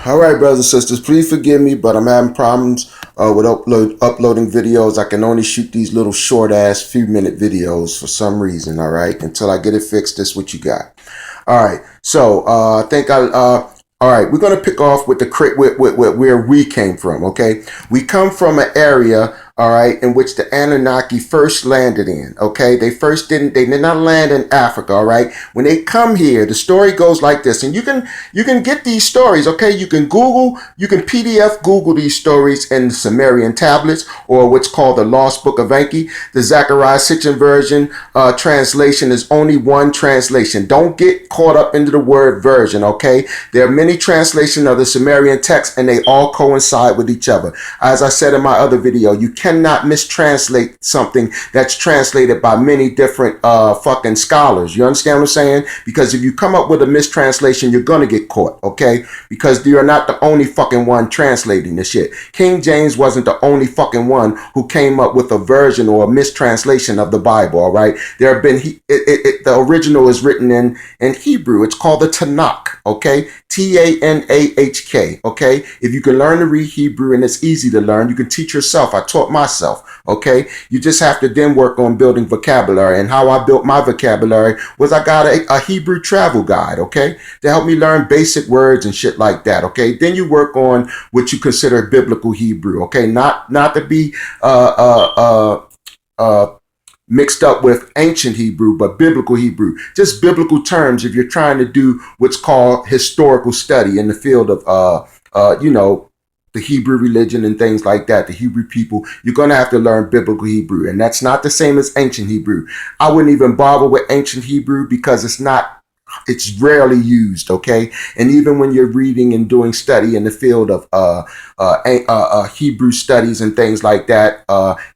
All right, brothers and sisters, please forgive me, but I'm having problems with uploading videos. I can only shoot these little short ass few minute videos for some reason. All right, until I get it fixed, this is what you got. All right, so I think all right, we're gonna pick off with the where we came from. Okay, we come from an area, all right, in which the Anunnaki first landed in. Okay, they did not land in Africa. All right, when they come here, the story goes like this, and you can get these stories. Okay, you can PDF Google these stories in the Sumerian tablets or what's called the Lost Book of Enki. The Zechariah 6 version translation is only one translation. Don't get caught up into the word version. Okay, there are many translations of the Sumerian text, and they all coincide with each other. As I said in my other video, you cannot mistranslate something that's translated by many different fucking scholars. You understand what I'm saying? Because if you come up with a mistranslation, you're gonna get caught, okay? Because you're not the only fucking one translating the shit. King James wasn't the only fucking one who came up with a version or a mistranslation of the Bible, all right? There have been, the original is written in Hebrew. It's called the Tanakh, okay? Tanahk, okay? If you can learn to read Hebrew, and it's easy to learn, you can teach yourself. I taught myself, okay? You just have to then work on building vocabulary. And how I built my vocabulary was I got a Hebrew travel guide, okay? To help me learn basic words and shit like that, okay? Then you work on what you consider biblical Hebrew, okay? Not to be mixed up with ancient Hebrew, but biblical Hebrew. Just biblical terms if you're trying to do what's called historical study in the field of, the Hebrew religion and things like that, the Hebrew people. You're going to have to learn biblical Hebrew. And that's not the same as ancient Hebrew. I wouldn't even bother with ancient Hebrew because it's rarely used, okay? And even when you're reading and doing study in the field of Hebrew studies and things like that,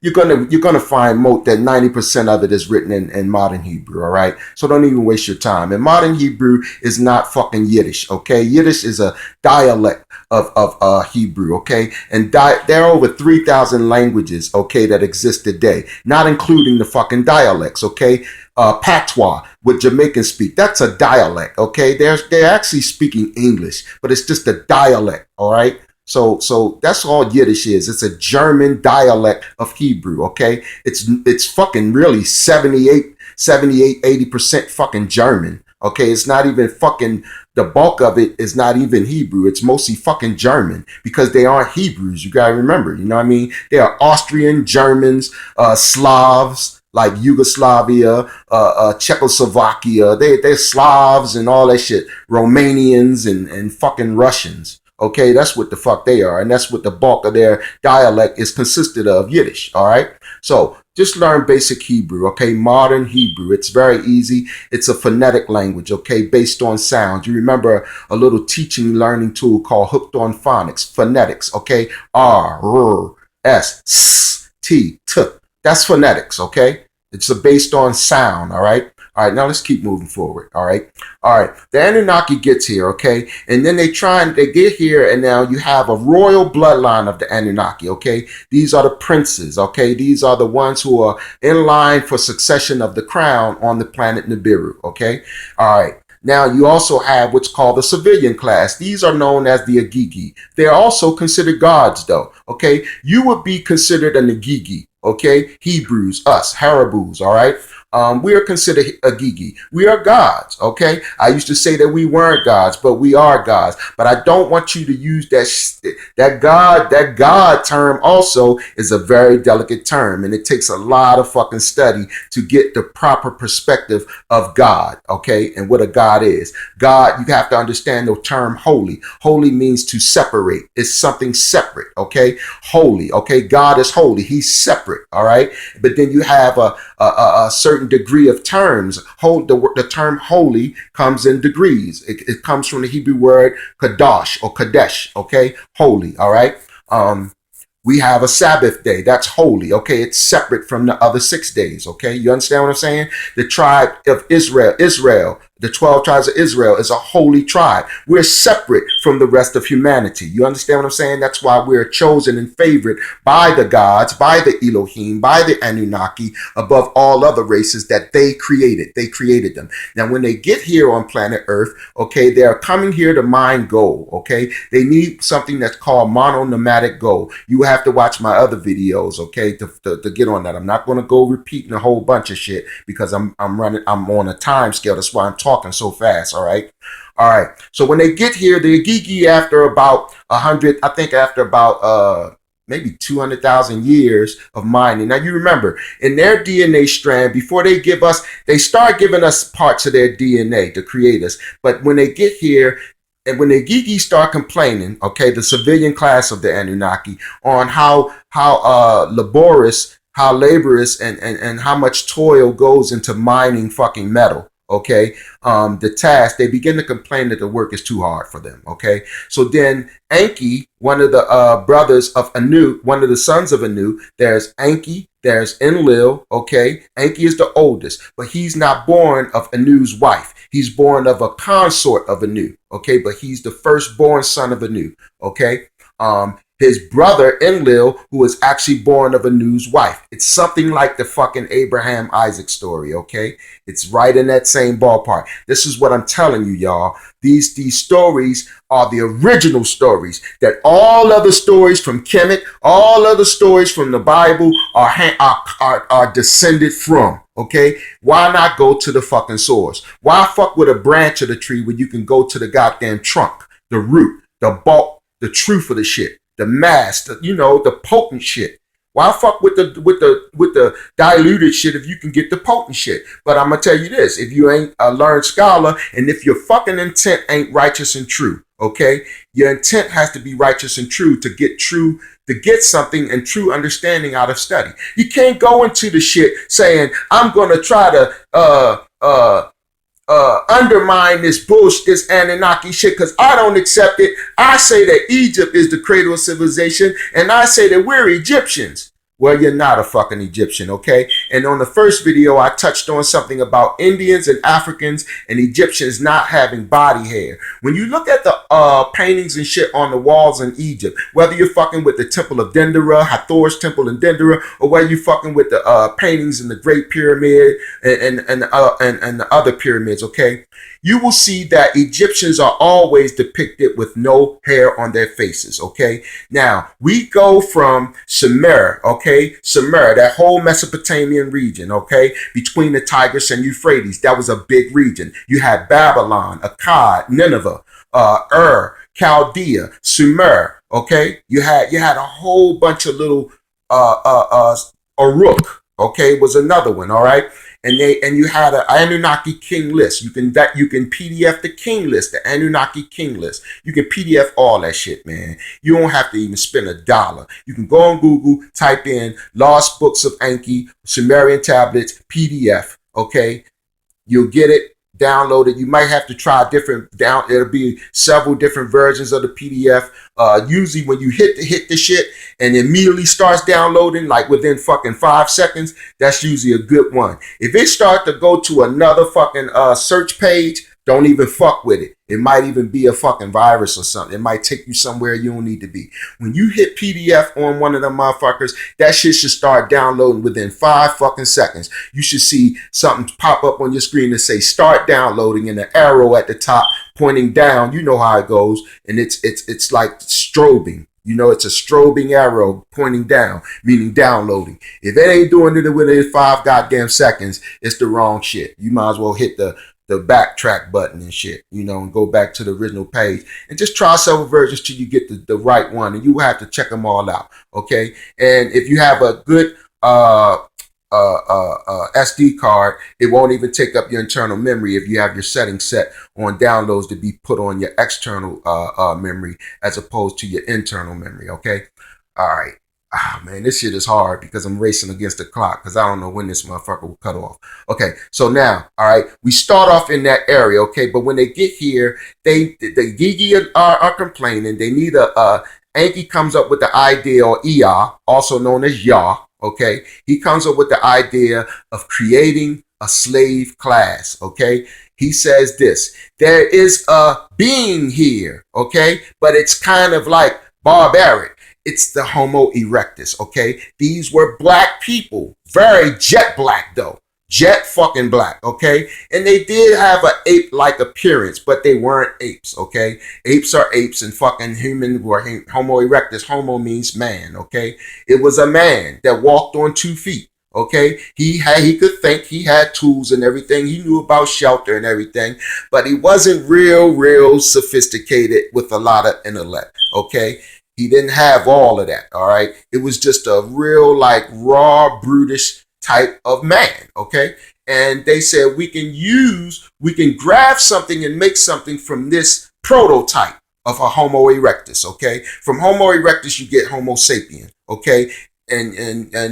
you're gonna find that 90% of it is written in modern Hebrew, all right? So don't even waste your time. And modern Hebrew is not fucking Yiddish, okay? Yiddish is a dialect of Hebrew, okay? And there are over 3,000 languages, okay, that exist today, not including the fucking dialects, okay? Patois, what Jamaicans speak, that's a dialect, okay? They're actually speaking English, but it's just a dialect, all right? So that's all Yiddish is. It's a German dialect of Hebrew, okay? It's fucking really 80% fucking German, okay? It's not even fucking, the bulk of it is not even Hebrew. It's mostly fucking German because they aren't Hebrews. You gotta remember, you know what I mean? They are Austrian, Germans, Slavs, like Yugoslavia, Czechoslovakia. They're Slavs and all that shit. Romanians and fucking Russians. Okay, that's what the fuck they are. And that's what the bulk of their dialect is consisted of, Yiddish, all right? So just learn basic Hebrew, okay? Modern Hebrew. It's very easy. It's a phonetic language, okay, based on sounds. You remember a little teaching learning tool called Hooked on Phonics, phonetics, okay? R, R, S, S, T, T. That's phonetics, okay? It's based on sound, all right? All right, now let's keep moving forward, all right? All right, the Anunnaki gets here, okay? And then they get here, and now you have a royal bloodline of the Anunnaki, okay? These are the princes, okay? These are the ones who are in line for succession of the crown on the planet Nibiru, okay? All right. Now, you also have what's called the civilian class. These are known as the Agigi. They are also considered gods, though, okay? You would be considered an Agigi, okay? Hebrews, us, Harabus, all right? We are considered Agigi. We are gods, okay? I used to say that we weren't gods, but we are gods. But I don't want you to use that God term also is a very delicate term, and it takes a lot of fucking study to get the proper perspective of God, okay? And what a God is. God, you have to understand the term holy. Holy means to separate. It's something separate, okay? Holy, okay? God is holy. He's separate, all right? But then you have a certain degree of terms. The term holy comes in degrees. It comes from the Hebrew word kadosh or kadesh, okay? Holy, all right? We have a Sabbath day. That's holy, okay? It's separate from the other 6 days, okay? You understand what I'm saying? The tribe of Israel, The 12 tribes of Israel is a holy tribe. We're separate from the rest of humanity. You understand what I'm saying? That's why we're chosen and favored by the gods, by the Elohim, by the Anunnaki, above all other races that they created. They created them. Now, when they get here on planet Earth, okay, they are coming here to mine gold, okay? They need something that's called mononomadic gold. You have to watch my other videos, okay, to get on that. I'm not going to go repeating a whole bunch of shit because I'm on a time scale. That's why I'm talking so fast, all right? All right. So when they get here, they gigi after about 100, I think after about maybe 200,000 years of mining. Now you remember, in their DNA strand, before they give us, they start giving us parts of their DNA to create us. But when they get here, and when the Gigi start complaining, okay, the civilian class of the Anunnaki, on how laborious, how laborious, and how much toil goes into mining fucking metal, okay, the task, they begin to complain that the work is too hard for them, okay? So then Enki, one of the brothers of Anu, one of the sons of Anu, there's Enki, there's Enlil, okay? Enki is the oldest, but he's not born of Anu's wife. He's born of a consort of Anu, okay? But he's the firstborn son of Anu, okay? His brother Enlil, who is actually born of Anu's wife. It's something like the fucking Abraham Isaac story, okay? It's right in that same ballpark. This is what I'm telling you, y'all. These stories are the original stories that all other stories from Kemet, all other stories from the Bible are descended from. Okay, why not go to the fucking source? Why fuck with a branch of the tree when you can go to the goddamn trunk, the root, the bulk, the truth of the shit, the mass, the potent shit? Why fuck with the diluted shit if you can get the potent shit? But I'm gonna tell you this: if you ain't a learned scholar, and if your fucking intent ain't righteous and true, okay, your intent has to be righteous and true to get something and true understanding out of study. You can't go into the shit saying, I'm going to try to undermine this bullshit, this Anunnaki shit, because I don't accept it. I say that Egypt is the cradle of civilization, and I say that we're Egyptians. Well, you're not a fucking Egyptian, okay? And on the first video, I touched on something about Indians and Africans and Egyptians not having body hair. When you look at the paintings and shit on the walls in Egypt, whether you're fucking with the Temple of Dendera, Hathor's Temple in Dendera, or whether you're fucking with the paintings in the Great Pyramid and the other pyramids, okay? You will see that Egyptians are always depicted with no hair on their faces, okay? Now, we go from Sumer, okay? Sumer, that whole Mesopotamian region, okay? Between the Tigris and Euphrates, that was a big region. You had Babylon, Akkad, Nineveh, Chaldea, Sumer, okay? You had a whole bunch of little, Uruk, okay, was another one, all right? And you had an Anunnaki king list. You can PDF the king list, the Anunnaki king list. You can PDF all that shit, man. You don't have to even spend $1. You can go on Google, type in Lost Books of Enki, Sumerian tablets, PDF. Okay, you'll get it. Download it. You might have to try it'll be several different versions of the PDF. Usually when you hit the shit and immediately starts downloading, like within fucking 5 seconds, that's usually a good one. If it starts to go to another fucking search page, don't even fuck with it. It might even be a fucking virus or something. It might take you somewhere you don't need to be. When you hit PDF on one of them motherfuckers, that shit should start downloading within 5 fucking seconds. You should see something pop up on your screen that say start downloading and an arrow at the top pointing down. You know how it goes. And it's like strobing. You know, it's a strobing arrow pointing down, meaning downloading. If it ain't doing it within 5 goddamn seconds, it's the wrong shit. You might as well hit the backtrack button and shit, and go back to the original page and just try several versions till you get the right one, and you will have to check them all out, okay? And if you have a good SD card, it won't even take up your internal memory if you have your settings set on downloads to be put on your external memory as opposed to your internal memory, okay? All right. Man, this shit is hard because I'm racing against the clock because I don't know when this motherfucker will cut off. Okay, so now, all right, we start off in that area, okay, but when they get here, the Gigi are complaining. They need Enki comes up with the idea, or Ea, also known as Yah, okay? He comes up with the idea of creating a slave class, okay? He says this: there is a being here, okay, but it's kind of like barbaric. It's the Homo erectus, okay? These were black people, very jet black though. Jet fucking black, okay? And they did have an ape-like appearance, but they weren't apes, okay? Apes are apes, and fucking human were Homo erectus. Homo means man, okay? It was a man that walked on 2 feet. Okay, he could think, he had tools and everything, he knew about shelter and everything, but he wasn't real sophisticated with a lot of intellect. Okay, he didn't have all of that. All right, it was just a real like raw brutish type of man. Okay, and they said we can grab something and make something from this prototype of a Homo erectus. Okay, from Homo erectus you get Homo sapien. Okay, and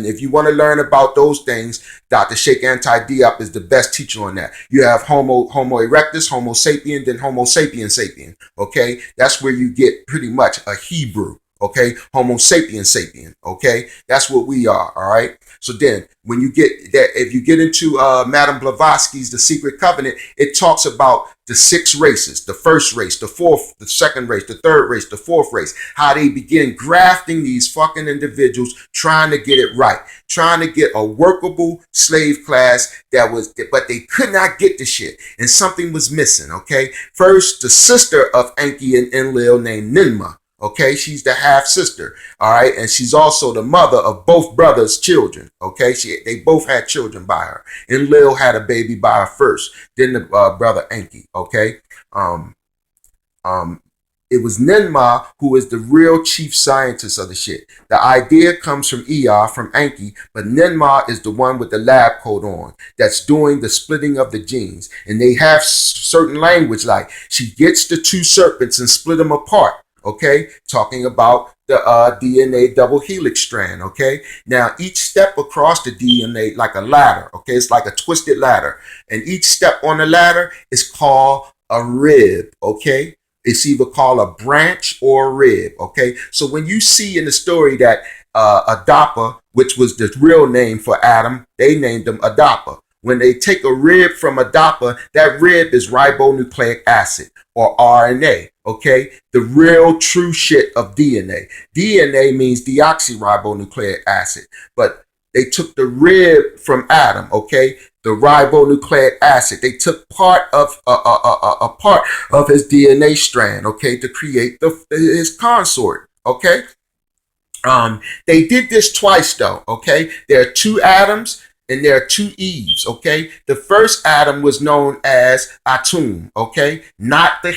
if you want to learn about those things, Dr. Sheikh Anti-Diop is the best teacher on that. You have Homo erectus, Homo sapien, then Homo sapien. Okay, that's where you get pretty much a Hebrew. Okay, Homo sapien. Okay, that's what we are. All right. So then, when you get that, if you get into Madame Blavatsky's The Secret Covenant, it talks about the 6 races: the first race, the fourth, the second race, the third race, the fourth race. How they begin grafting these fucking individuals, trying to get it right, trying to get a workable slave class but they could not get the shit, and something was missing. Okay, first, the sister of Enki and Enlil named Ninmah. Okay, she's the half sister. All right, and she's also the mother of both brothers' children. Okay, they both had children by her. Enlil had a baby by her first, then the brother Enki. Okay, it was Ninmah who is the real chief scientist of the shit. The idea comes from Ea, from Enki, but Ninmah is the one with the lab coat on that's doing the splitting of the genes. And they have certain language, like she gets the 2 serpents and split them apart. Okay, talking about the DNA double helix strand. Okay, now each step across the DNA like a ladder. Okay, it's like a twisted ladder, and each step on the ladder is called a rib. Okay, it's either called a branch or a rib. Okay, so when you see in the story that Adapa, which was the real name for Adam, they named him Adapa. When they take a rib from Adapa, that rib is ribonucleic acid or RNA. Okay, the real true shit of DNA. DNA means deoxyribonucleic acid, but they took the rib from Adam. Okay, the ribonucleic acid. They took part of a part of his DNA strand. Okay, to create his consort. Okay, they did this twice though. Okay, there are 2 Adams and there are 2 Eves, okay? The first Adam was known as Atum, okay? Not the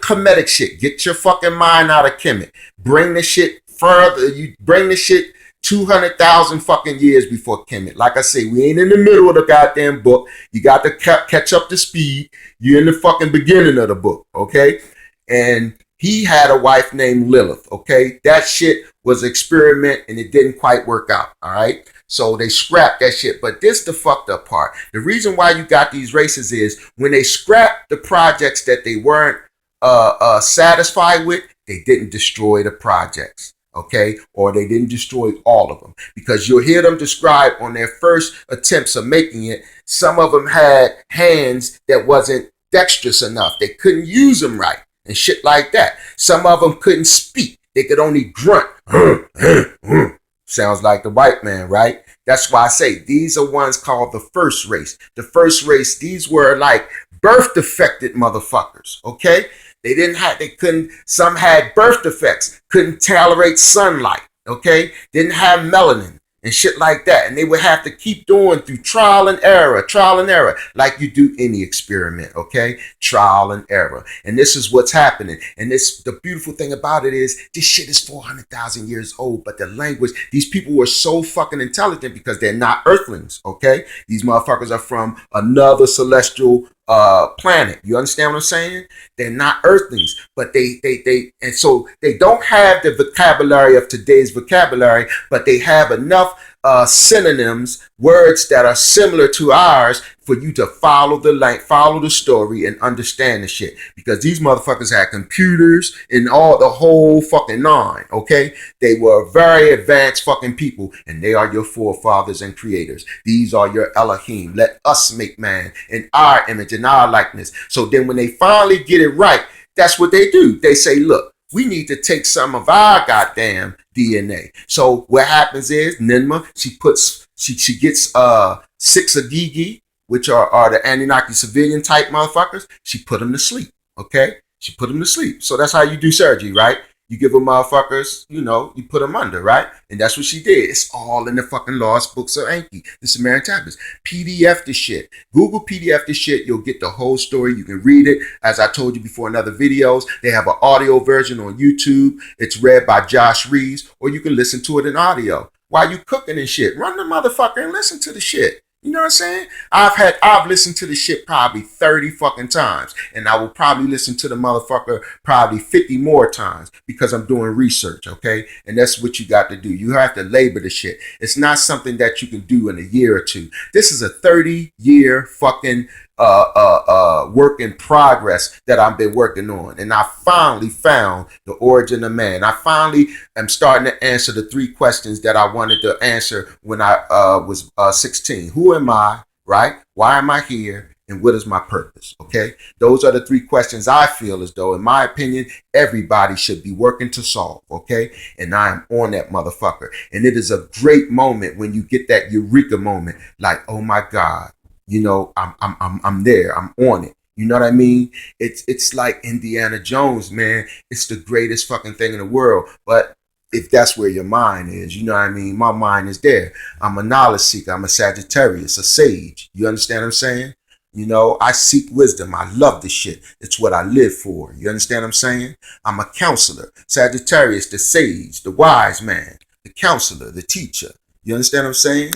Kemetic shit. Get your fucking mind out of Kemet. Bring the shit further. You bring the shit 200,000 fucking years before Kemet. Like I say, we ain't in the middle of the goddamn book. You got to catch up to speed. You're in the fucking beginning of the book, okay? And he had a wife named Lilith, okay? That shit was an experiment and it didn't quite work out, all right? So they scrapped that shit. But this the fucked up part. The reason why you got these races is when they scrapped the projects that they weren't satisfied with, they didn't destroy the projects. Okay, or they didn't destroy all of them, because you'll hear them describe on their first attempts of making it. Some of them had hands that wasn't dexterous enough. They couldn't use them right and shit like that. Some of them couldn't speak. They could only grunt. Sounds like the white man, right? That's why I say these are ones called the first race. The first race, these were like birth defected motherfuckers, okay? Some had birth defects, couldn't tolerate sunlight, okay? Didn't have melanin and shit like that. And they would have to keep doing through trial and error, like you do any experiment, okay? Trial and error. And this is what's happening. And the beautiful thing about it is this shit is 400,000 years old, but the language, these people were so fucking intelligent because they're not earthlings, okay? These motherfuckers are from another celestial planet. You understand what I'm saying? They're not earthlings, but so they don't have the vocabulary of today's vocabulary, but they have enough synonyms, words that are similar to ours for you to follow the story and understand the shit. Because these motherfuckers had computers and all the whole fucking nine, okay? They were very advanced fucking people, and they are your forefathers and creators. These are your Elohim. Let us make man in our image, in our likeness. So then when they finally get it right, that's what they do. They say, look, we need to take some of our goddamn DNA. So what happens is Ninma, she gets 6 Agigi, which are the Anunnaki civilian type motherfuckers. She put them to sleep. Okay? She put them to sleep. So that's how you do surgery, right? You give them motherfuckers, you put them under, right? And that's what she did. It's all in the fucking lost books of Enki, the Sumerian tablets. PDF the shit. Google PDF the shit. You'll get the whole story. You can read it. As I told you before in other videos, they have an audio version on YouTube. It's read by Josh Reeves, or you can listen to it in audio while you cooking and shit. Run the motherfucker and listen to the shit. You know what I'm saying? I've listened to the shit probably 30 fucking times. And I will probably listen to the motherfucker probably 50 more times because I'm doing research, okay? And that's what you got to do. You have to labor the shit. It's not something that you can do in a year or two. This is a 30-year fucking work in progress that I've been working on. And I finally found the origin of man. I finally am starting to answer the 3 questions that I wanted to answer when I was 16. Who am I, right? Why am I here? And what is my purpose? Okay? Those are the 3 questions I feel as though, in my opinion, everybody should be working to solve. Okay? And I am on that motherfucker. And it is a great moment when you get that eureka moment. Like, oh my God. I'm there. I'm on it. You know what I mean? It's like Indiana Jones, man. It's the greatest fucking thing in the world. But if that's where your mind is, you know what I mean? My mind is there. I'm a knowledge seeker. I'm a Sagittarius, a sage. You understand what I'm saying? I seek wisdom. I love this shit. It's what I live for. You understand what I'm saying? I'm a counselor. Sagittarius, the sage, the wise man, the counselor, the teacher. You understand what I'm saying?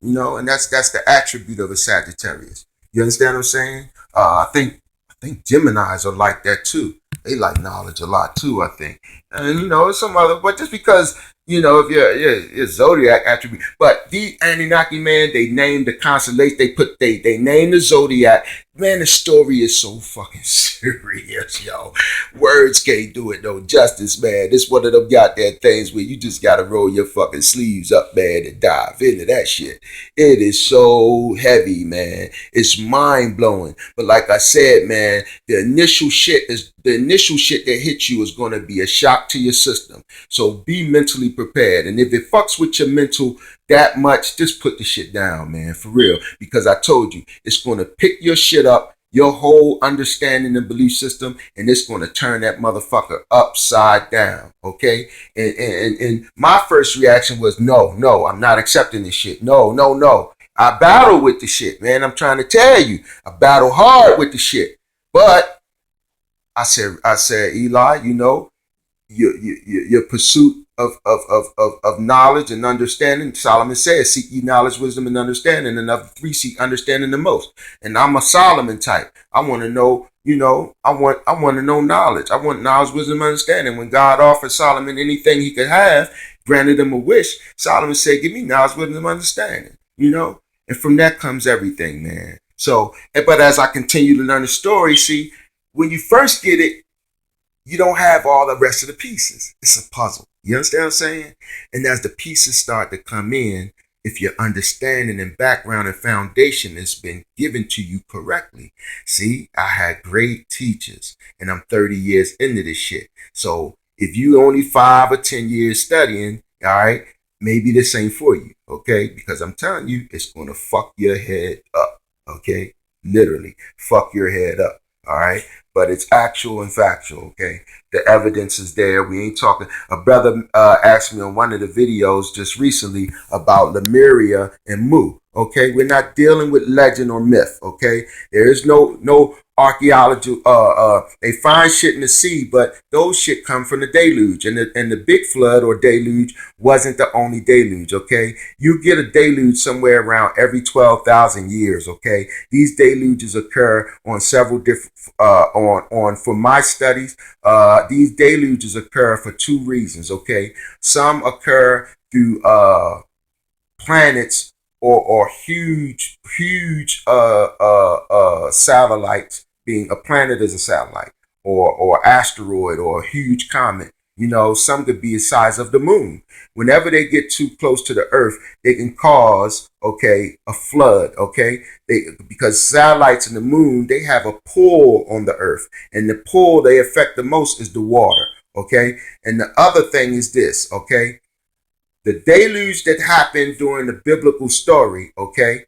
And that's the attribute of a Sagittarius. You understand what I'm saying? I think Geminis are like that too. They like knowledge a lot too, I think. And some other, but just because if your zodiac attribute, but the Anunnaki, man, they named the constellation. They named the zodiac. Man, the story is so fucking serious, yo. Words can't do it no justice, man. This one of them goddamn things where you just gotta roll your fucking sleeves up, man, and dive into that shit. It is so heavy, man. It's mind blowing. But like I said, man, the initial shit that hits you is gonna be a shock to your system. So be mentally prepared. And if it fucks with your mental that much, just put the shit down, man, for real. Because I told you, it's going to pick your shit up, your whole understanding and belief system, and it's going to turn that motherfucker upside down, okay? And my first reaction was, no, I'm not accepting this shit. No. I battle with the shit, man. I'm trying to tell you. I battle hard with the shit. But I said, Eli, your pursuit of knowledge and understanding. Solomon says, seek ye knowledge, wisdom, and understanding. And of the 3, seek understanding the most. And I'm a Solomon type. I want to know, I want to know knowledge. I want knowledge, wisdom, and understanding. When God offered Solomon anything he could have, granted him a wish, Solomon said, give me knowledge, wisdom, and understanding. And from that comes everything, man. So, but as I continue to learn the story, see, when you first get it, you don't have all the rest of the pieces. It's a puzzle. You understand what I'm saying? And as the pieces start to come in, if your understanding and background and foundation has been given to you correctly. See, I had great teachers, and I'm 30 years into this shit. So if you only 5 or 10 years studying, all right, maybe this ain't for you, okay? Because I'm telling you, it's going to fuck your head up, okay? Literally, fuck your head up. All right, but it's actual and factual. Okay, the evidence is there. We ain't talking. A brother asked me on one of the videos just recently about Lemuria and Mu. Okay, we're not dealing with legend or myth. Okay, there is no archaeology. They find shit in the sea, but those shit come from the deluge, and the big flood or deluge wasn't the only deluge. Okay, you get a deluge somewhere around every 12,000 years. Okay, these deluges occur on several different for my studies. These deluges occur for 2 reasons. Okay, some occur through planets or huge satellites, being a planet is a satellite, or asteroid or a huge comet. You know, some could be the size of the moon. Whenever they get too close to the Earth, they can cause, okay, a flood, okay? Because satellites and the moon, they have a pull on the Earth, and the pull they affect the most is the water, okay? And the other thing is this, okay? The deluge that happened during the biblical story, okay?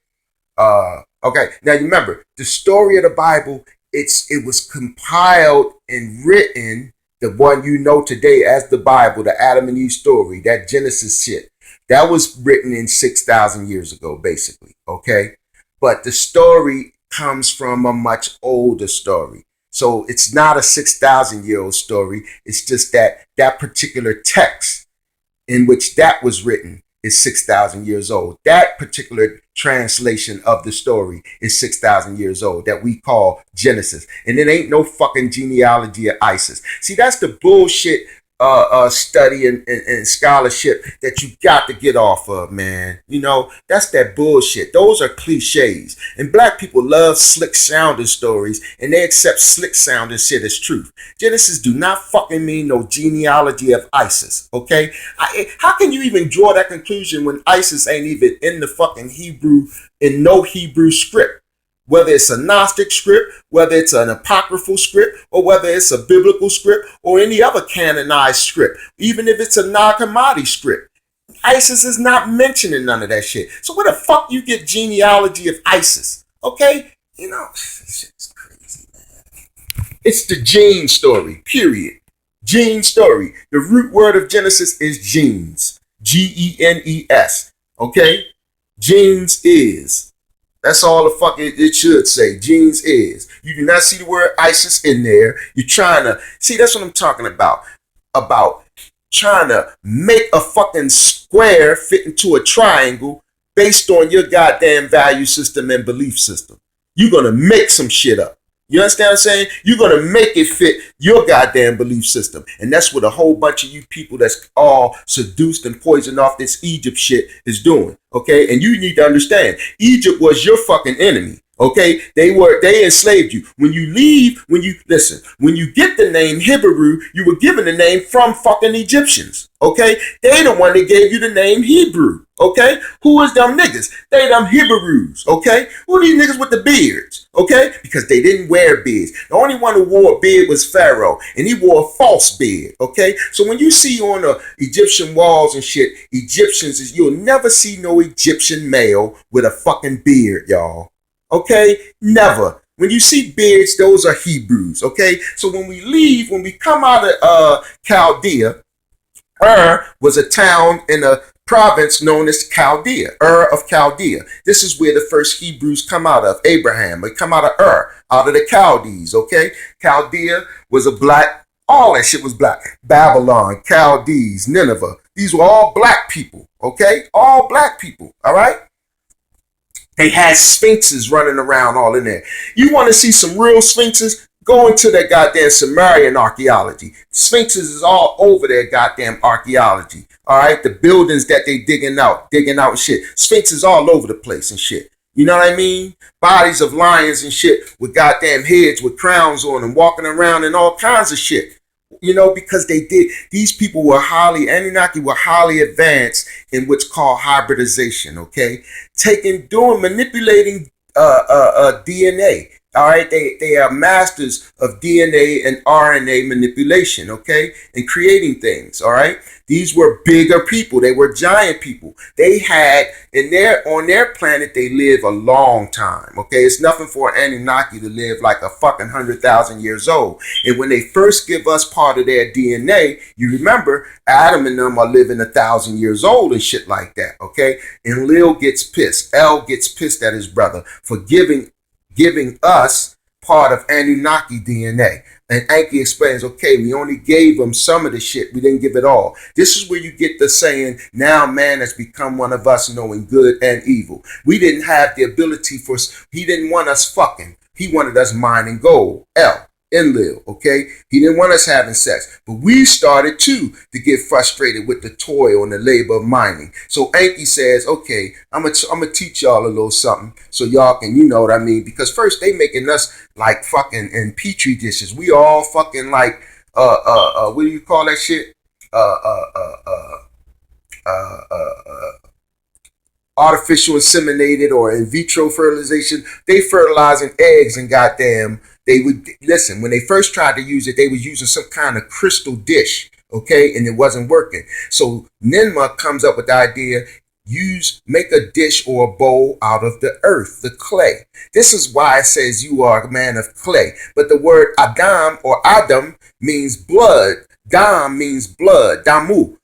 Okay, now remember, the story of the Bible, it was compiled and written, the one you know today as the Bible, the Adam and Eve story, that Genesis shit. That was written in 6,000 years ago, basically, okay? But the story comes from a much older story. So it's not a 6,000-year-old story. It's just that that particular text in which that was written is 6,000 years old. That particular translation of the story is 6,000 years old that we call Genesis. And it ain't no fucking genealogy of ISIS. See, that's the bullshit study and scholarship that you got to get off of, man. You know, that's that bullshit. Those are cliches. And black people love slick sounding stories, and they accept slick sounding shit as truth. Genesis do not fucking mean no genealogy of ISIS, okay? How can you even draw that conclusion when ISIS ain't even in the fucking Hebrew, in no Hebrew script? Whether it's a Gnostic script, whether it's an apocryphal script, or whether it's a biblical script, or any other canonized script, even if it's a Nag Hammadi script. ISIS is not mentioning none of that shit. So where the fuck you get genealogy of ISIS? Okay? You know, shit's crazy, man. It's the gene story, period. Gene story. The root word of Genesis is genes. Genes. Okay? Genes is. That's all the fuck it should say. Genes is. You do not see the word ISIS in there. You're trying to, see, that's what I'm talking about. About trying to make a fucking square fit into a triangle based on your goddamn value system and belief system. You're going to make some shit up. You understand what I'm saying? You're going to make it fit your goddamn belief system. And that's what a whole bunch of you people that's all seduced and poisoned off this Egypt shit is doing. Okay? And you need to understand, Egypt was your fucking enemy. Okay? They enslaved you. When you leave, when you get the name Hebrew, you were given the name from fucking Egyptians. Okay? They the one that gave you the name Hebrew. Okay? Who is them niggas? They them Hebrews. Okay? Who are these niggas with the beards? Okay? Because they didn't wear beards. The only one who wore a beard was Pharaoh, and he wore a false beard. Okay? So when you see on the Egyptian walls and shit, Egyptians, you'll never see no Egyptian male with a fucking beard, y'all. Okay? Never. When you see beards, those are Hebrews. Okay? So when we come out of Chaldea, was a town in a province known as Chaldea, of Chaldea. This is where the first Hebrews come out of. Abraham, they come out of out of the Chaldees, okay? Chaldea was a black, all that shit was black. Babylon, Chaldees, Nineveh. These were all black people, okay? All black people, all right? They had sphinxes running around all in there. You want to see some real sphinxes? Go into that goddamn Sumerian archaeology. Sphinxes is all over their goddamn archaeology. All right, the buildings that they digging out and shit. Sphinxes all over the place and shit. You know what I mean? Bodies of lions and shit with goddamn heads with crowns on them, walking around and all kinds of shit. You know, because these people were Anunnaki were highly advanced in what's called hybridization. Okay, manipulating DNA. All right, they are masters of DNA and RNA manipulation, okay, and creating things. All right, these were bigger people. They were giant people. They had on their planet they live a long time. Okay, it's nothing for an Anunnaki to live like a fucking 100,000 years old. And when they first give us part of their DNA, you remember Adam and them are living 1,000 years old and shit like that. Okay, and Lil gets pissed. El gets pissed at his brother for giving us part of Anunnaki DNA. And Anki explains, okay, we only gave them some of the shit. We didn't give it all. This is where you get the saying, now man has become one of us knowing good and evil. We didn't have the ability he didn't want us fucking. He wanted us mining gold. Enlil, okay? He didn't want us having sex. But we started too to get frustrated with the toil and the labor of mining. So Enki says, okay, I'm gonna teach y'all a little something so y'all can, you know what I mean? Because first they making us like fucking in Petri dishes. We all fucking like, what do you call that shit? Uh, uh, uh, uh, Artificial inseminated or in vitro fertilization. They fertilizing eggs and goddamn, they would listen, when they first tried to use it, they was using some kind of crystal dish, okay, and it wasn't working. So Ninma comes up with the idea, make a dish or a bowl out of the earth, the clay. This is why it says you are a man of clay. But the word Adam or Adam means blood. Dam means blood. Damu.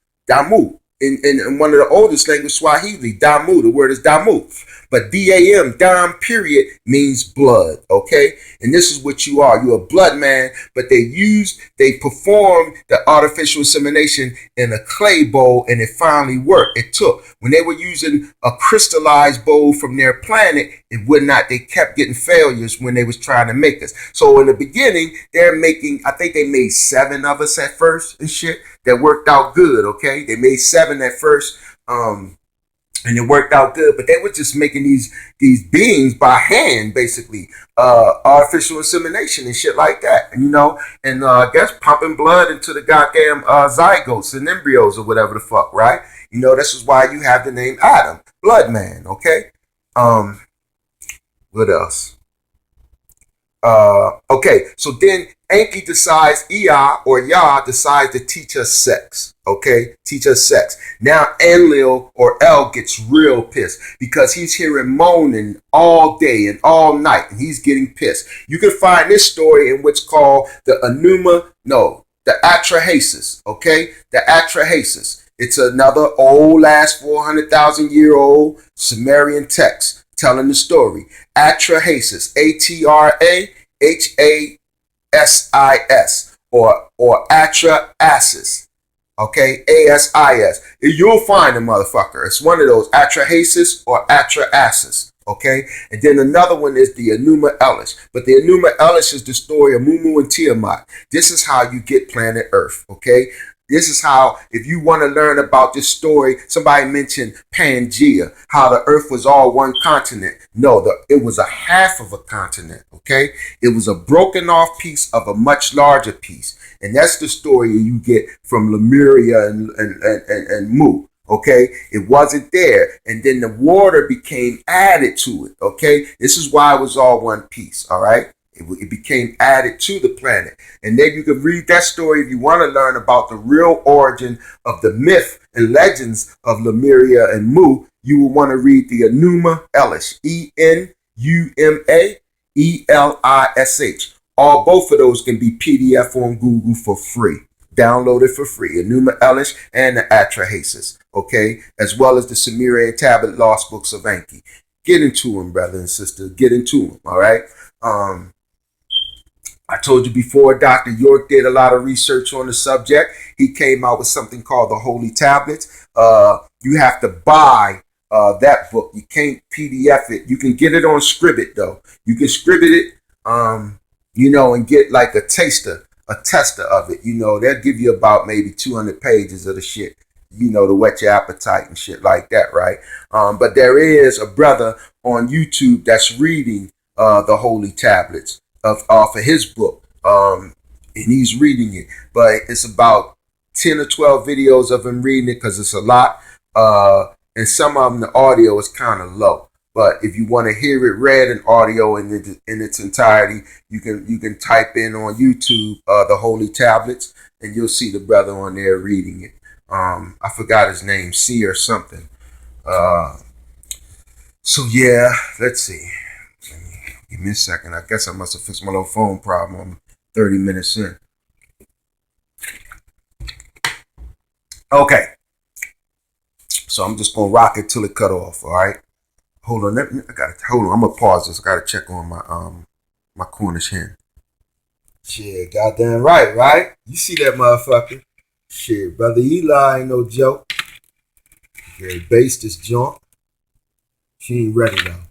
In one of the oldest languages, Swahili, Damu, the word is Damu. But D-A-M, Dam, period, means blood, okay? And this is what you are. You're a blood man, but they performed the artificial insemination in a clay bowl, and it finally worked. It took. When they were using a crystallized bowl from their planet, it would not. They kept getting failures when they was trying to make us. So in the beginning, I think they made 7 of us at first and shit. That worked out good, okay? They made 7 at first, and it worked out good, but they were just making these beings by hand, basically, artificial insemination and shit like that, and I guess pumping blood into the goddamn zygotes and embryos or whatever the fuck, right? This is why you have the name Adam, blood man, okay? What else? Okay, so then Enki decides, or Yah decides to teach us sex. Okay, teach us sex. Now Enlil or El gets real pissed because he's hearing moaning all day and all night, and he's getting pissed. You can find this story in what's called the Atrahasis. Okay, the Atrahasis. It's another old ass 400,000-year-old Sumerian text telling the story. Atrahasis, Atrahasis, or Atrahasis. Okay, ASIS. You'll find a motherfucker. It's one of those, Atrahasis or Atrahasis. Okay, and then another one is the Enuma Elish. But the Enuma Elish is the story of Mumu and Tiamat. This is how you get planet Earth. Okay. This is how, if you want to learn about this story, somebody mentioned Pangea, how the earth was all one continent. No, it was a half of a continent, okay? It was a broken off piece of a much larger piece. And that's the story you get from Lemuria and Mu, okay? It wasn't there. And then the water became added to it, okay? This is why it was all one piece, all right? It became added to the planet. And then you can read that story if you want to learn about the real origin of the myth and legends of Lemuria and Mu. You will want to read the Enuma Elish, ENUMA-ELISH. Both of those can be PDF on Google for free. Download it for free. Enuma Elish and the Atrahasis, okay? As well as the Sumerian tablet lost books of Enki. Get into them, brother and sister. Get into them, all right? I told you before, Dr. York did a lot of research on the subject. He came out with something called the Holy Tablets. You have to buy that book. You can't PDF it. You can get it on Scribd, though. You can Scribd it, and get like a tester of it. They'll give you about maybe 200 pages of the shit, to whet your appetite and shit like that, right? But there is a brother on YouTube that's reading the Holy Tablets off of his book, and he's reading it, but it's about 10 or 12 videos of him reading it because it's a lot, and some of them the audio is kind of low, but if you want to hear it read in audio in its entirety, you can type in on YouTube the Holy Tablets, and you'll see the brother on there reading it. I forgot his name, C or something. So yeah, let's see. Give me a second. I guess I must have fixed my little phone problem. I'm 30 minutes in. Okay. So I'm just going to rock it till it cut off, all right? Hold on. Hold on. I'm going to pause this. I got to check on my Cornish hen. Shit, goddamn right? You see that motherfucker? Shit, Brother Eli ain't no joke. Yeah, based this joint. She ain't ready, though.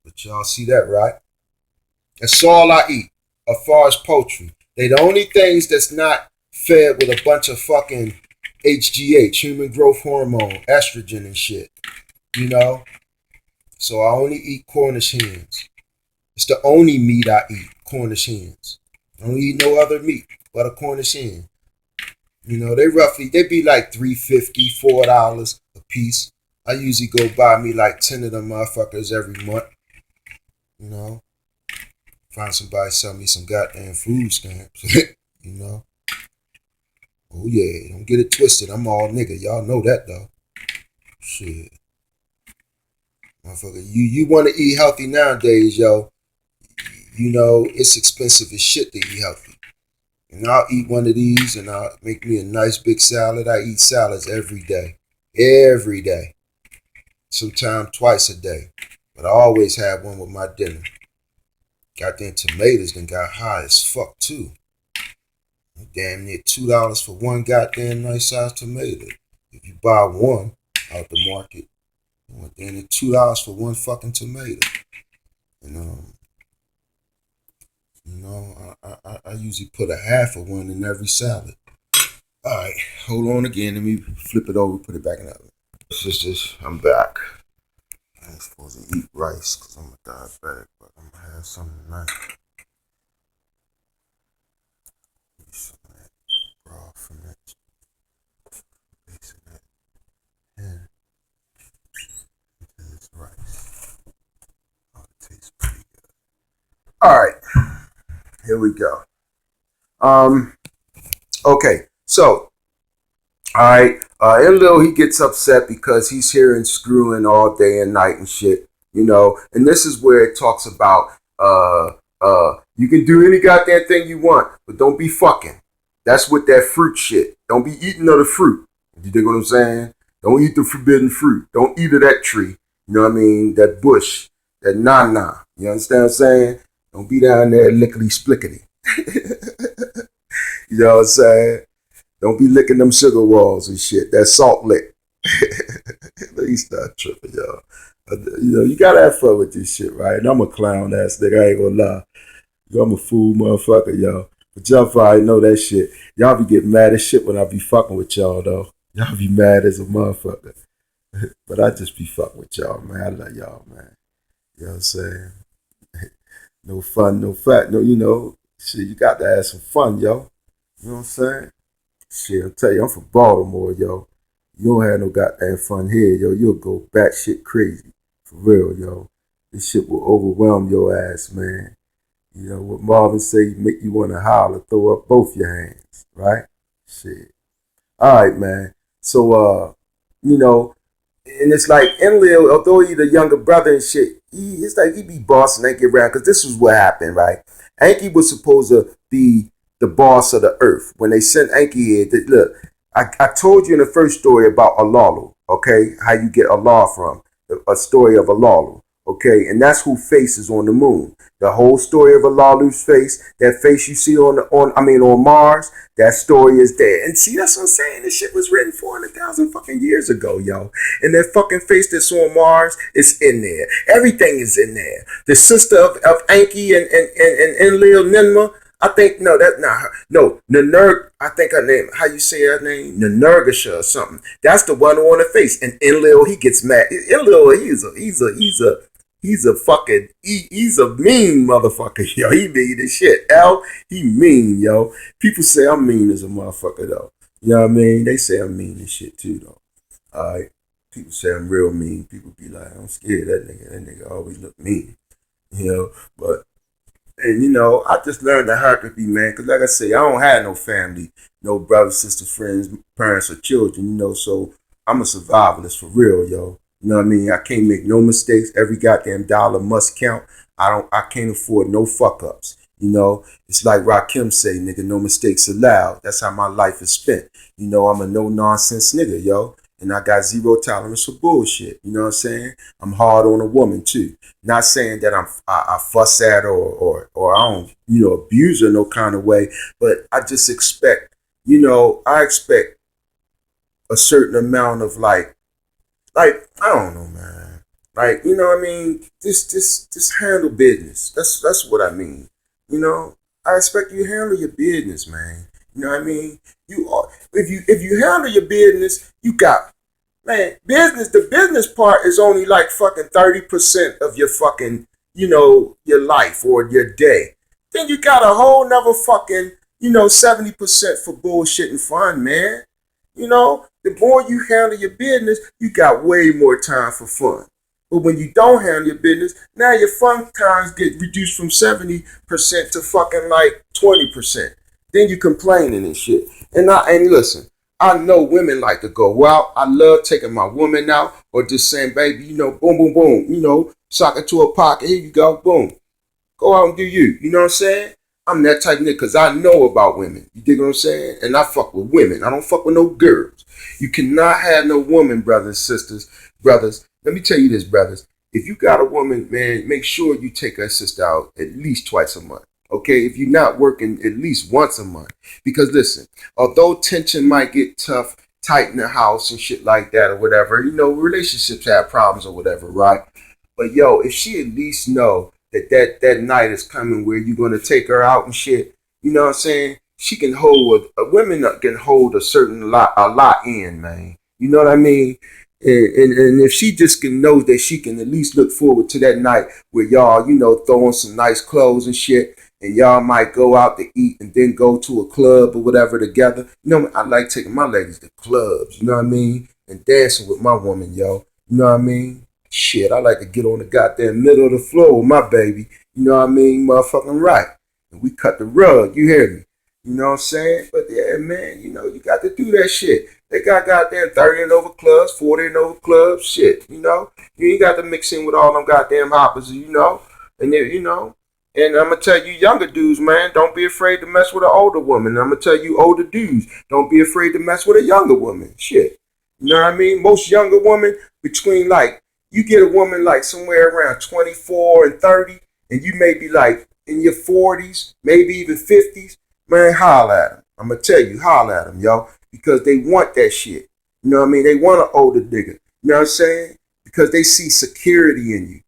But y'all see that, right? That's all I eat. as far as poultry. They the only things that's not fed with a bunch of fucking HGH, human growth hormone, estrogen and shit. You know? So I only eat Cornish hens. It's the only meat I eat, Cornish hens. I don't eat no other meat but a Cornish hen. You know, they be like $3.50, $4 a piece. I usually go buy me like 10 of them motherfuckers every month. You know, find somebody sell me some goddamn food stamps. You know, oh yeah, don't get it twisted. I'm all nigga. Y'all know that though. Shit, motherfucker, you want to eat healthy nowadays, yo. You know, it's expensive as shit to eat healthy. And I'll eat one of these and I'll make me a nice big salad. I eat salads every day. Every day. Sometimes twice a day. But I always have one with my dinner. Goddamn tomatoes done got high as fuck too. Damn near $2 for one goddamn nice sized tomato. If you buy one out the market, damn near $2 for one fucking tomato. And I usually put a half of one in every salad. Alright, hold on again. Let me flip it over, put it back in the oven. Sisters, I'm back. I ain't supposed to eat rice because I'm a diabetic, but I'm gonna have something tonight. Eat some of that broth from that base of that hen into this rice. Oh, it tastes pretty good. Alright, here we go. Okay, so alright, and Lil, he gets upset because he's hearing screwing all day and night and shit, you know, and this is where it talks about, you can do any goddamn thing you want, but don't be fucking. That's with that fruit shit. Don't be eating of the fruit. You dig what I'm saying? Don't eat the forbidden fruit. Don't eat of that tree. You know what I mean? That bush, that nah. You understand what I'm saying? Don't be down there lickety splickety. You know what I'm saying? Don't be licking them sugar walls and shit. That salt lick. Let me start tripping, y'all. You know, you gotta have fun with this shit, right? And I'm a clown ass nigga, I ain't gonna lie. I'm a fool motherfucker, y'all. But y'all probably know that shit. Y'all be getting mad as shit when I be fucking with y'all, though. Y'all be mad as a motherfucker. But I just be fucking with y'all, man. I love y'all, man. You know what I'm saying? No fun, no fat, no, you know. Shit, you got to have some fun, yo. You know what I'm saying? Shit, I'll tell you, I'm from Baltimore, yo. You don't have no goddamn fun here, yo. You'll go batshit crazy. For real, yo. This shit will overwhelm your ass, man. You know what Marvin say, make you want to holler, throw up both your hands, right? Shit. All right, man. So, you know, and it's like Enlil, although he's the younger brother and shit, it's like he be bossing Anki around because this is what happened, right? Anki was supposed to be the boss of the earth. When they sent Anki here, look, I told you in the first story about Alalu, okay? How you get Allah from, a story of Alalu, okay? And that's who faces on the moon. The whole story of Alalu's face, that face you see on Mars, that story is there. And see, that's what I'm saying. This shit was written 400,000 fucking years ago, yo. And that fucking face that's on Mars is in there. Everything is in there. The sister of Anki and Enlil Ninma, I think, no, that's not her. No, Nanurg, I think her name, how you say her name? Nanurgasha or something. That's the one on the face. And Enlil, he gets mad. Enlil, he's a fucking, he's a mean motherfucker, yo. He mean as shit. He mean, yo. People say I'm mean as a motherfucker, though. You know what I mean? They say I'm mean as shit, too, though. All right? People say I'm real mean. People be like, I'm scared of that nigga. That nigga always look mean. You know? But, and, you know, I just learned to hyperby, man. Because, like I say, I don't have no family, no brothers, sisters, friends, parents, or children, you know. So, I'm a survivalist for real, yo. You know what I mean? I can't make no mistakes. Every goddamn dollar must count. I can't afford no fuck ups. You know, it's like Rakim say, nigga, no mistakes allowed. That's how my life is spent. You know, I'm a no nonsense nigga, yo. And I got zero tolerance for bullshit. You know what I'm saying? I'm hard on a woman too. Not saying that I fuss at or I don't, you know, abuse her no kind of way, but I just expect, you know, I expect a certain amount of like, I don't know, man. Like, you know what I mean? Just handle business. That's what I mean. You know? I expect you to handle your business, man. You know what I mean? You are, if you handle your business, you got, man, business, the business part is only like fucking 30% of your fucking, your life or your day. Then you got a whole nother fucking, 70% for bullshit and fun, man. The more you handle your business, you got way more time for fun. But when you don't handle your business, now your fun times get reduced from 70% to fucking like 20%. Then you complaining and shit. And listen, I know women like to go out. I love taking my woman out or just saying, baby, boom, boom, boom, sock it to a pocket. Here you go, boom. Go out and do you. You know what I'm saying? I'm that type of nigga because I know about women. You dig what I'm saying? And I fuck with women. I don't fuck with no girls. You cannot have no woman, brothers, sisters, brothers. Let me tell you this, brothers. If you got a woman, man, make sure you take her sister out at least twice a month. Okay? If you're not working, at least once a month. Because listen, although tension might get tough, tight in the house and shit like that or whatever, relationships have problems or whatever, right? But yo, if she at least know that night is coming where you're gonna take her out and shit, you know what I'm saying? She can hold a women can hold a lot in, man. You know what I mean? And if she just can know that she can at least look forward to that night where y'all, throwing some nice clothes and shit, and y'all might go out to eat and then go to a club or whatever together. I like taking my ladies to clubs, you know what I mean? And dancing with my woman, yo. You know what I mean? Shit, I like to get on the goddamn middle of the floor with my baby. You know what I mean? Motherfucking right. And we cut the rug, you hear me? You know what I'm saying? But yeah, man, you got to do that shit. They got goddamn 30 and over clubs, 40 and over clubs, shit, You ain't got to mix in with all them goddamn hoppers, And and I'm gonna tell you younger dudes, man, don't be afraid to mess with an older woman. And I'm gonna tell you older dudes, don't be afraid to mess with a younger woman. Shit. You know what I mean? Most younger women between like you get a woman like somewhere around 24 and 30, and you may be like in your 40s, maybe even 50s, man, holla at them. I'm going to tell you, holla at them, yo, because they want that shit. You know what I mean? They want an older nigga. You know what I'm saying? Because they see security in you.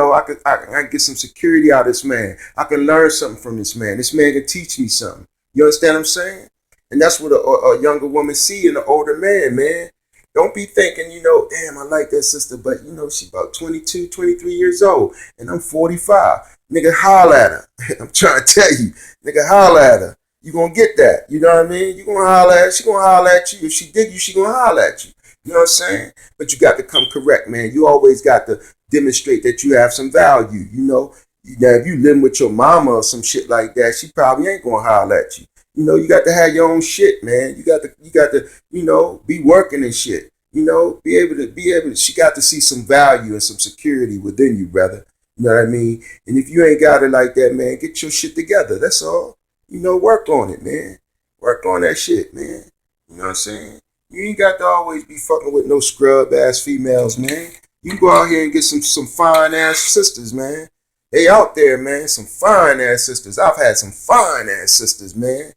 I can get some security out of this man. I can learn something from this man. This man can teach me something. You understand what I'm saying? And that's what a younger woman see in an older man, man. Don't be thinking, damn, I like that sister, but, she about 22, 23 years old, and I'm 45. Nigga, holla at her. I'm trying to tell you. Nigga, holla at her. You gonna get that. You know what I mean? You gonna holla at her. She gonna holla at you. If she dig you, she gonna holla at you. You know what I'm saying? But you got to come correct, man. You always got to demonstrate that you have some value, Now, if you live with your mama or some shit like that, she probably ain't gonna holler at you. You got to have your own shit, man. You got to, be working and shit. Be able to, she got to see some value and some security within you, brother. You know what I mean? And if you ain't got it like that, man, get your shit together. That's all. Work on it, man. Work on that shit, man. You know what I'm saying? You ain't got to always be fucking with no scrub ass females, man. You can go out here and get some fine ass sisters, man. They out there, man. Some fine ass sisters. I've had some fine ass sisters, man.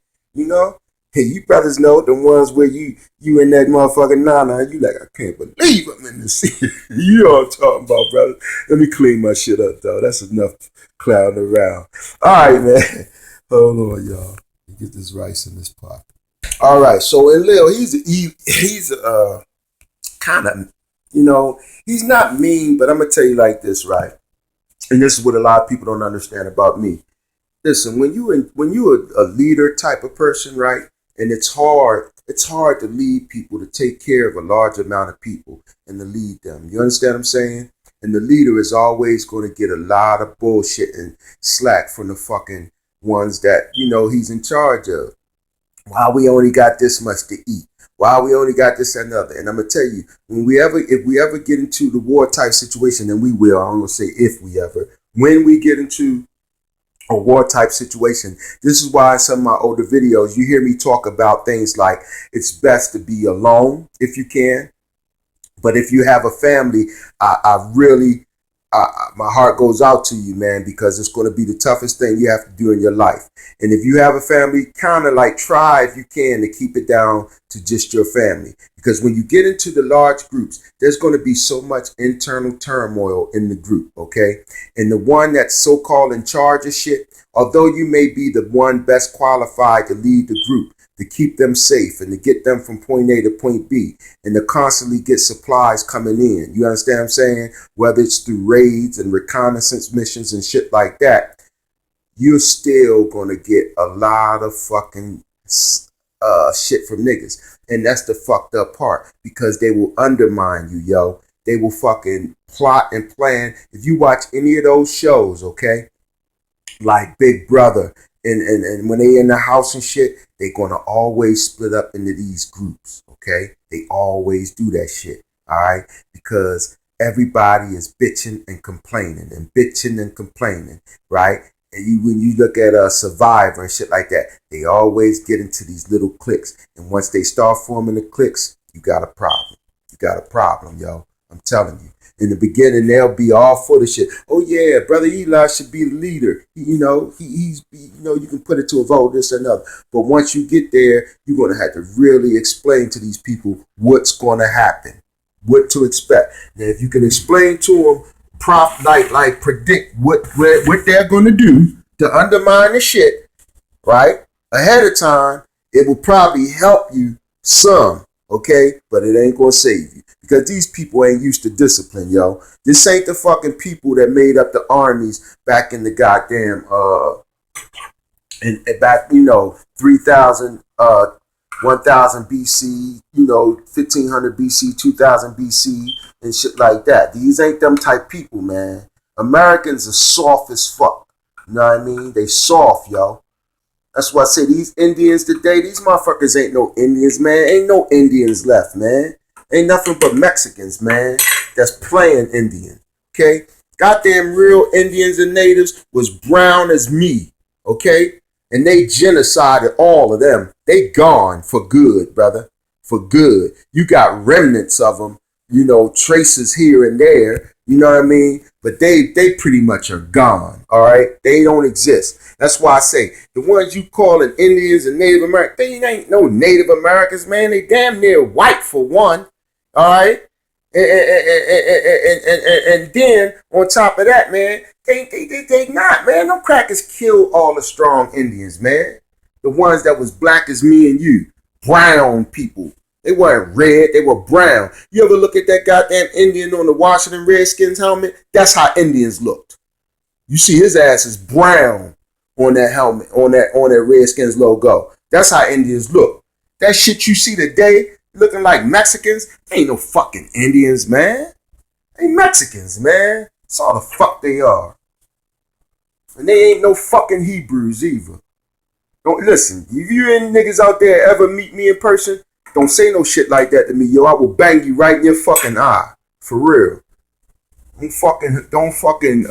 Hey, you brothers know the ones where you and that motherfucking nana, you like, I can't believe I'm in this scene. You know what I'm talking about, brother. Let me clean my shit up, though. That's enough clouding around. All right, man. Hold on, y'all. Get this rice in this pot. All right, so in Lil, he's kind of, he's not mean, but I'm gonna tell you like this, right? And this is what a lot of people don't understand about me. Listen, when you're a leader type of person, right? And it's hard to lead people, to take care of a large amount of people and to lead them. You understand what I'm saying? And the leader is always going to get a lot of bullshit and slack from the fucking ones that, he's in charge of. Why we only got this much to eat? Why we only got this and another? And I'm gonna tell you, if we ever get into the war type situation, and we will, I'm gonna say if we ever, when we get into a war type situation, this is why in some of my older videos, you hear me talk about things like it's best to be alone if you can. But if you have a family, I really my heart goes out to you, man, because it's going to be the toughest thing you have to do in your life. And if you have a family, kind of like try if you can to keep it down to just your family. Because when you get into the large groups, there's going to be so much internal turmoil in the group, okay? And the one that's so-called in charge of shit, although you may be the one best qualified to lead the group, to keep them safe and to get them from point A to point B and to constantly get supplies coming in. You understand what I'm saying? Whether it's through raids and reconnaissance missions and shit like that, you're still going to get a lot of fucking shit from niggas. And that's the fucked up part, because they will undermine you, yo. They will fucking plot and plan. If you watch any of those shows, okay, like Big Brother, and when they in the house and shit, they gonna always split up into these groups, okay? They always do that shit, all right? Because everybody is bitching and complaining, right? And when you look at a Survivor and shit like that, they always get into these little cliques. And once they start forming the cliques, you got a problem. You got a problem, yo. I'm telling you. In the beginning, they'll be all for the shit. Oh yeah, brother Eli should be the leader. He's you can put it to a vote, this and another. But once you get there, you're gonna have to really explain to these people what's gonna happen, what to expect. Now, if you can explain to them, predict what they're gonna do to undermine the shit, right, ahead of time, it will probably help you some, okay? But it ain't gonna save you. Because these people ain't used to discipline, yo. This ain't the fucking people that made up the armies back in the goddamn back 3000 1000 BC, 1500 BC, 2000 BC and shit like that. These ain't them type people, man. Americans are soft as fuck. You know what I mean? They soft, yo. That's why I say these Indians today, these motherfuckers ain't no Indians, man. Ain't no Indians left, man. Ain't nothing but Mexicans, man, that's playing Indian, okay? Goddamn real Indians and natives was brown as me, okay? And they genocided all of them. They gone for good, brother, for good. You got remnants of them, traces here and there, you know what I mean? But they pretty much are gone, all right? They don't exist. That's why I say the ones you calling Indians and Native Americans, they ain't no Native Americans, man. They damn near white for one. All right, and then on top of that, man, they not, man. Them crackers killed all the strong Indians, man. The ones that was black as me and you, brown people. They weren't red, they were brown. You ever look at that goddamn Indian on the Washington Redskins helmet? That's how Indians looked. You see his ass is brown on that helmet, on that Redskins logo. That's how Indians look. That shit you see today, looking like Mexicans, ain't no fucking Indians, man. They Mexicans, man. That's all the fuck they are. And they ain't no fucking Hebrews either. Don't listen. If you and niggas out there ever meet me in person, don't say no shit like that to me, yo. I will bang you right in your fucking eye. For real. Don't fucking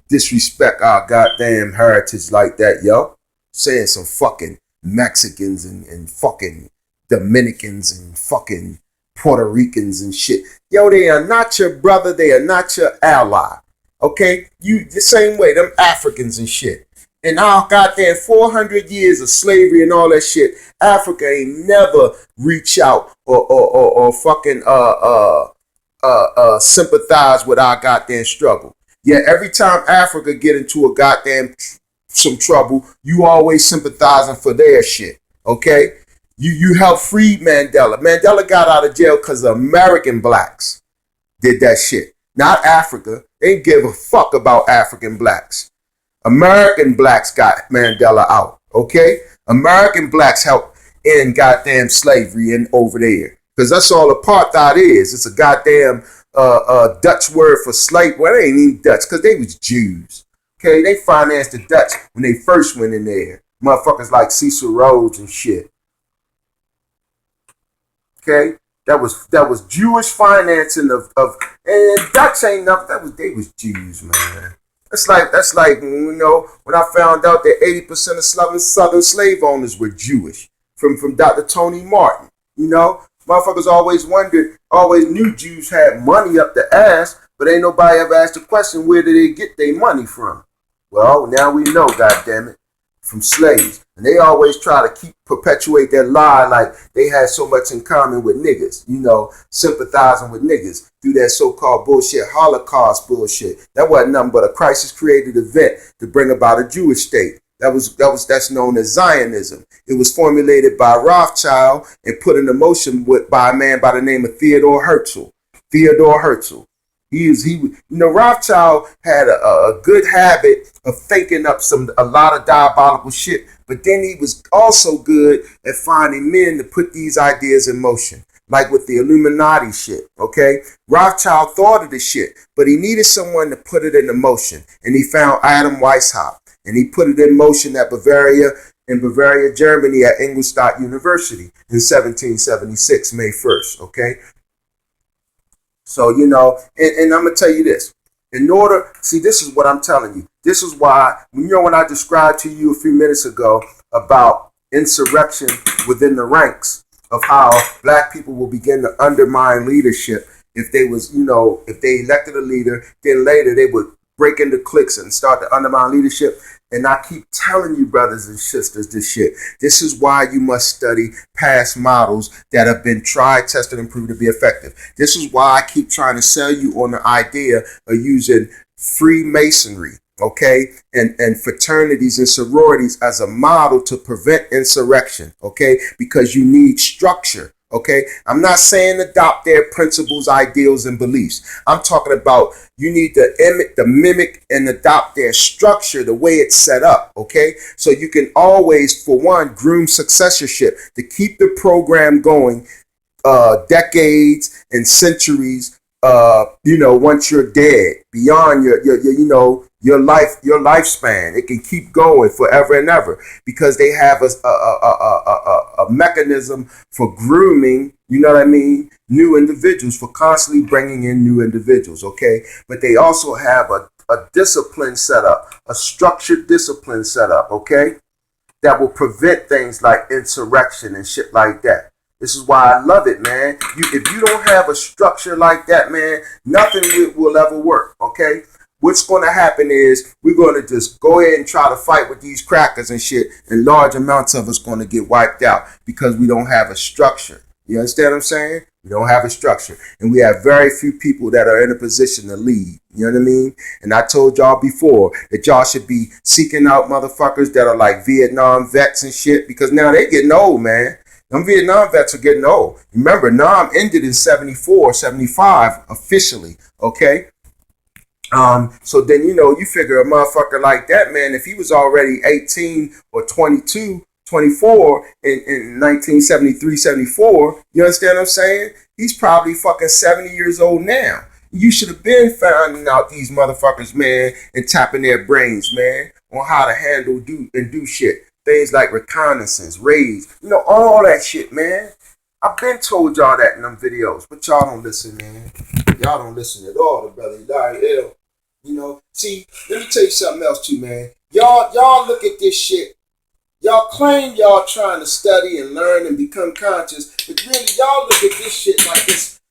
disrespect our goddamn heritage like that, yo. Saying some fucking Mexicans and fucking Dominicans and fucking Puerto Ricans and shit. Yo, they are not your brother. They are not your ally. Okay? You the same way, them Africans and shit. And our goddamn 400 years of slavery and all that shit, Africa ain't never reach out or fucking sympathize with our goddamn struggle. Yet every time Africa get into a goddamn some trouble, you always sympathizing for their shit. Okay? You helped free Mandela. Mandela got out of jail because American blacks did that shit. Not Africa. They didn't give a fuck about African blacks. American blacks got Mandela out. Okay? American blacks helped end goddamn slavery in over there. Because that's all apartheid is. It's a goddamn Dutch word for slave. Well, they ain't even Dutch because they was Jews. Okay? They financed the Dutch when they first went in there. Motherfuckers like Cecil Rhodes and shit. Okay, that was Jewish financing of and Dutch ain't nothing. They was Jews, man. That's like when I found out that 80% of Southern slave owners were Jewish from Dr. Tony Martin. Motherfuckers always wondered, always knew Jews had money up the ass, but ain't nobody ever asked the question, where did they get their money from? Well, now we know, goddammit, from slaves. And they always try to perpetuate that lie like they had so much in common with niggas, sympathizing with niggas through that so-called bullshit, Holocaust bullshit. That wasn't nothing but a crisis-created event to bring about a Jewish state. That's known as Zionism. It was formulated by Rothschild and put into motion by a man by the name of Theodore Herzl. Rothschild had a good habit of thinking up a lot of diabolical shit, but then he was also good at finding men to put these ideas in motion, like with the Illuminati shit, okay? Rothschild thought of the shit, but he needed someone to put it into motion, and he found Adam Weishaupt, and he put it in motion in Bavaria, Germany at Ingolstadt University in 1776, May 1st, okay? So, and I'm going to tell you this. This is what I'm telling you. This is why, when I described to you a few minutes ago about insurrection within the ranks of how black people will begin to undermine leadership if they elected a leader, then later they would break into cliques and start to undermine leadership. And I keep telling you, brothers and sisters, this shit. This is why you must study past models that have been tried, tested, and proved to be effective. This is why I keep trying to sell you on the idea of using Freemasonry, okay, and fraternities and sororities as a model to prevent insurrection, okay, because you need structure. Okay, I'm not saying adopt their principles, ideals, and beliefs. I'm talking about you need to mimic and adopt their structure, the way it's set up. Okay, so you can always, for one, groom successorship to keep the program going decades and centuries. Once you're dead, beyond your lifespan, it can keep going forever and ever because they have a mechanism for grooming, new individuals, for constantly bringing in new individuals, okay? But they also have a discipline set up, a structured discipline set up, okay? That will prevent things like insurrection and shit like that. This is why I love it, man. If you don't have a structure like that, man, nothing will ever work, okay? What's going to happen is we're going to just go ahead and try to fight with these crackers and shit, and large amounts of us going to get wiped out because we don't have a structure. You understand what I'm saying? We don't have a structure. And we have very few people that are in a position to lead. You know what I mean? And I told y'all before that y'all should be seeking out motherfuckers that are like Vietnam vets and shit, because now they getting old, man. Them Vietnam vets are getting old. Remember, Nam ended in 74, 75 officially, okay? So then, you figure a motherfucker like that, man, if he was already 18 or 22, 24 in 1973, 74, you understand what I'm saying? He's probably fucking 70 years old now. You should have been finding out these motherfuckers, man, and tapping their brains, man, on how to handle and do shit. Things like reconnaissance, raids, all that shit, man. I've been told y'all that in them videos, but y'all don't listen, man. Y'all don't listen at all. The brother Larry L. See, let me tell you something else too, man. Y'all look at this shit. Y'all claim y'all trying to study and learn and become conscious, but really y'all look at this shit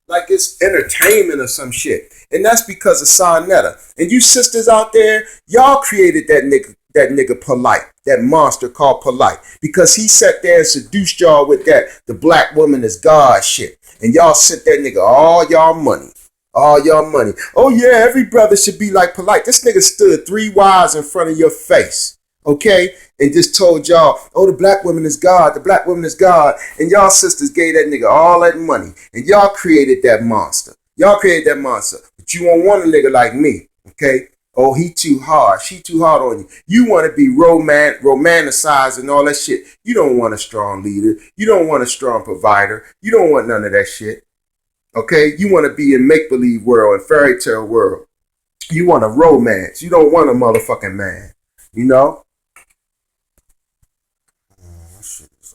like it's entertainment or some shit. And that's because of Sonetta. And you sisters out there, y'all created that nigga Polite, that monster called Polite, because he sat there and seduced y'all with that the black woman is God shit. And y'all sent that nigga all y'all money. Oh yeah, every brother should be like Polite. This nigga stood 3 wives in front of your face, okay? And just told y'all, oh, the black woman is God, the black woman is God. And y'all sisters gave that nigga all that money. And y'all created that monster. But you won't want a nigga like me, okay? Oh, he too hard. She too hard on you. You want to be romanticized and all that shit. You don't want a strong leader. You don't want a strong provider. You don't want none of that shit. Okay? You want to be in make-believe world and fairy tale world. You want a romance. You don't want a motherfucking man. This shit is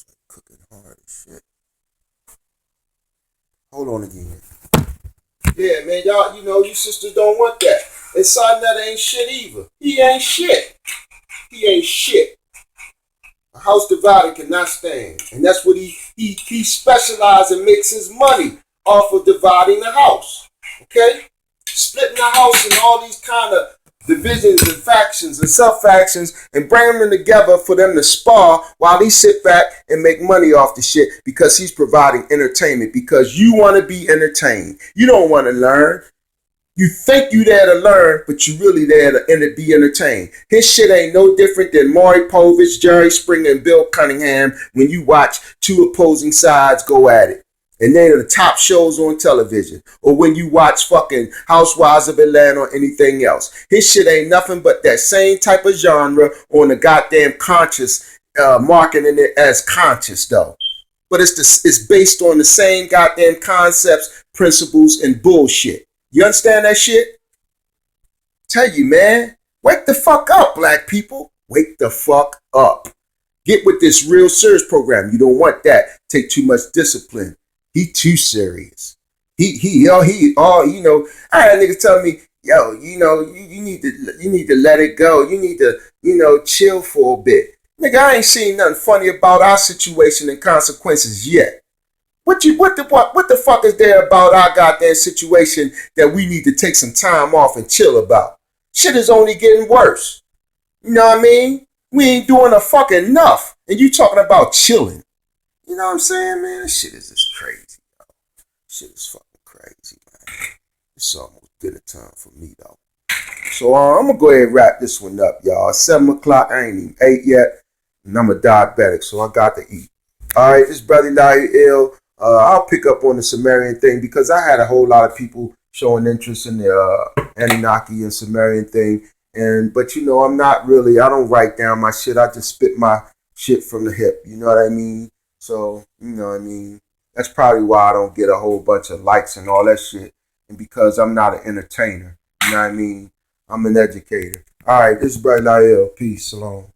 like cooking hard as shit. Hold on again. Yeah, man, y'all, you sisters don't want that. And Sonetta ain't shit either. He ain't shit. house divided cannot stand. And that's what he specializes and makes his money off of dividing the house. Okay? Splitting the house in all these kind of divisions and factions and sub-factions and bringing them together for them to spar while he sit back and make money off the shit because he's providing entertainment because you want to be entertained. You don't want to learn. You think you there to learn, but you really there to be entertained. His shit ain't no different than Maury Povich, Jerry Springer, and Bill Cunningham when you watch two opposing sides go at it. And they're the top shows on television. Or when you watch fucking Housewives of Atlanta or anything else. His shit ain't nothing but that same type of genre on the goddamn conscious, marketing it as conscious though. But it's based on the same goddamn concepts, principles, and bullshit. You understand that shit? Tell you, man, wake the fuck up, black people. Wake the fuck up. Get with this real serious program. You don't want that. Take too much discipline. He too serious. You know, I had niggas tell me, yo, you know, you need to let it go. You need to, you know, chill for a bit. Nigga, I ain't seen nothing funny about our situation and consequences yet. What the fuck is there about our goddamn situation that we need to take some time off and chill about? Shit is only getting worse. You know what I mean? We ain't doing a fucking enough. And you talking about chilling. You know what I'm saying, man? This shit is just crazy, yo. Shit is fucking crazy, man. It's almost dinner time for me, though. So I'm going to go ahead and wrap this one up, y'all. It's 7 o'clock. I ain't even ate yet. And I'm a diabetic, so I got to eat. All right, this brother Larry Ill. I'll pick up on the Sumerian thing because I had a whole lot of people showing interest in the Anunnaki and Sumerian thing. But you know, I don't write down my shit. I just spit my shit from the hip. You know what I mean? So, you know what I mean? That's probably why I don't get a whole bunch of likes and all that shit. And because I'm not an entertainer. You know what I mean? I'm an educator. All right, this is Bright Lael. Peace. Shalom.